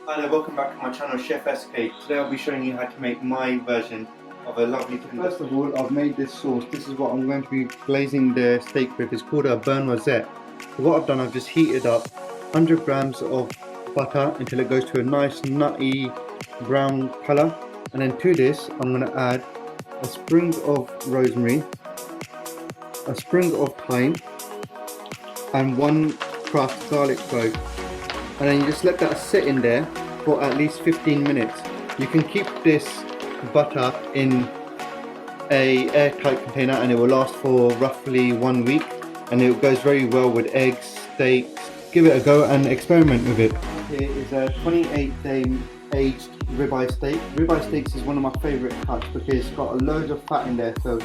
Hi there, welcome back to my channel Chef SK. Today I'll be showing you how to make my version of a lovely tender. First of all, I've made this sauce. This is what I'm going to be glazing the steak with. It's called a beurre noisette. So what I've done, I've just heated up 100 grams of butter until it goes to a nice nutty brown colour. And then to this, I'm going to add a sprig of rosemary, a sprig of thyme, and 1 crushed garlic clove. And then you just let that sit in there for at least 15 minutes. You can keep this butter in a airtight container and it will last for roughly 1 week, and it goes very well with eggs, steaks. Give it a go and experiment with it. Here is a 28-day aged ribeye steak. Ribeye steaks is one of my favourite cuts because it's got loads of fat in there, so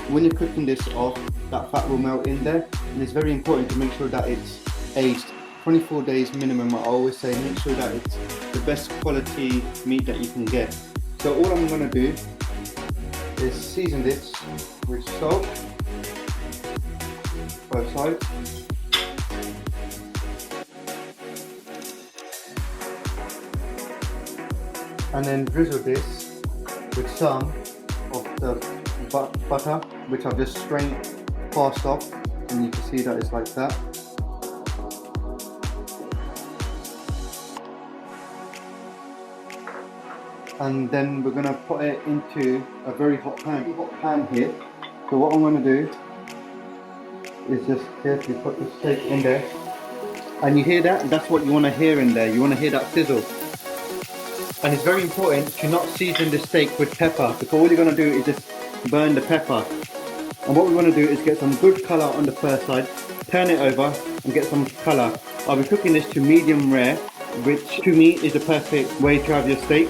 when you're cooking this off, that fat will melt in there, and it's very important to make sure that it's aged 24 days minimum. I always say make sure that it's the best quality meat that you can get. So all I'm going to do is season this with salt, both sides, and then drizzle this with some of the butter, which I've just strained passed off, and you can see that it's like that. And then we're going to put it into a very hot pan here. So what I'm going to do is just carefully put the steak in there, and you hear that? That's what you want to hear in there. You want to hear that sizzle. And it's very important to not season the steak with pepper, because all you're going to do is just burn the pepper. And what we want to do is get some good colour on the first side, turn it over and get some colour. I'll be cooking this to medium rare, which to me is the perfect way to have your steak,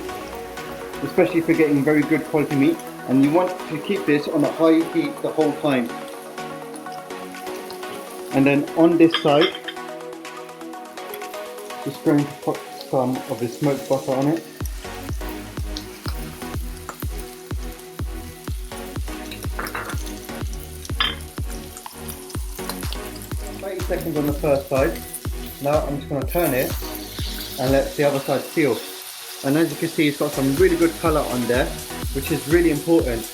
especially if you're getting very good quality meat, and you want to keep this on a high heat the whole time. And then on this side, just going to put some of the smoked butter on it. Seconds on the first side. Now I'm just going to turn it and let the other side seal. And as you can see, it's got some really good colour on there, which is really important.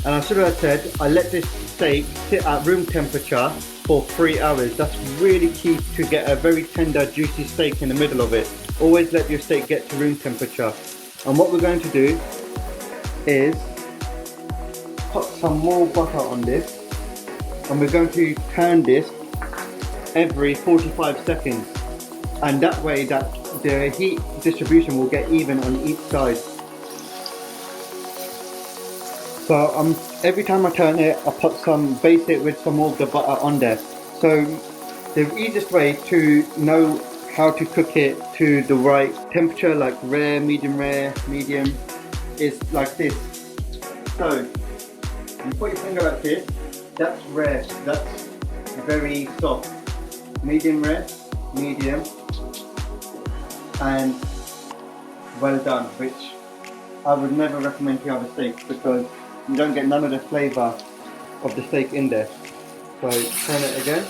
And I should have said, I let this steak sit at room temperature for 3 hours. That's really key to get a very tender, juicy steak in the middle of it. Always let your steak get to room temperature. And what we're going to do is put some more butter on this, and we're going to turn this every 45 seconds, and that way that the heat distribution will get even on each side. So every time I turn it, I base it with some more of the butter on there. So the easiest way to know how to cook it to the right temperature, like rare, medium, is like this. So you put your finger like this, that's rare, that's very soft. Medium rare, medium, and well done, which I would never recommend to other steaks because you don't get none of the flavour of the steak in there. So turn it again.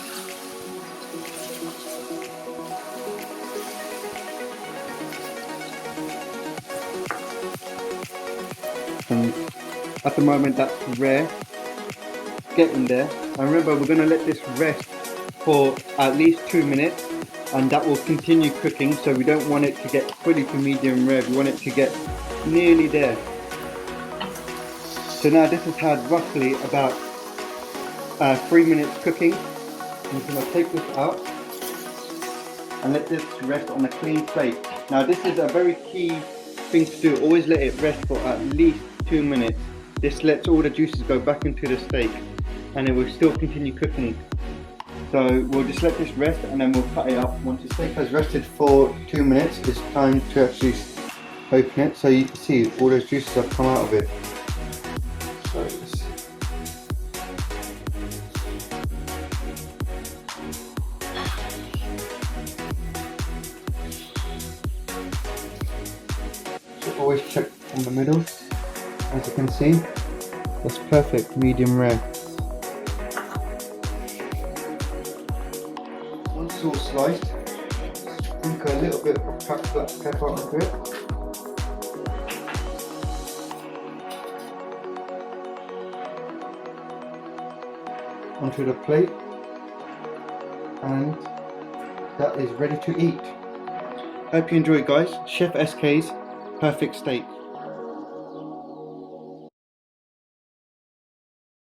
And at the moment that's rare, get in there. And remember, we're going to let this rest for at least 2 minutes, and that will continue cooking, so we don't want it to get fully to medium rare, we want it to get nearly there. So now this has had roughly about 3 minutes cooking. I'm going to take this out and let this rest on a clean plate. Now this is a very key thing to do, always let it rest for at least 2 minutes. This lets all the juices go back into the steak and it will still continue cooking. So we'll just let this rest and then we'll cut it up. Once the steak has rested for 2 minutes, it's time to actually open it. So you can see all those juices have come out of it. So always check from the middle. As you can see, that's perfect, medium rare. Once it's all sliced, Sprinkle a little bit of cracked black pepper onto it. Onto the plate, and that is ready to eat. Hope you enjoy, guys. Chef SK's perfect steak.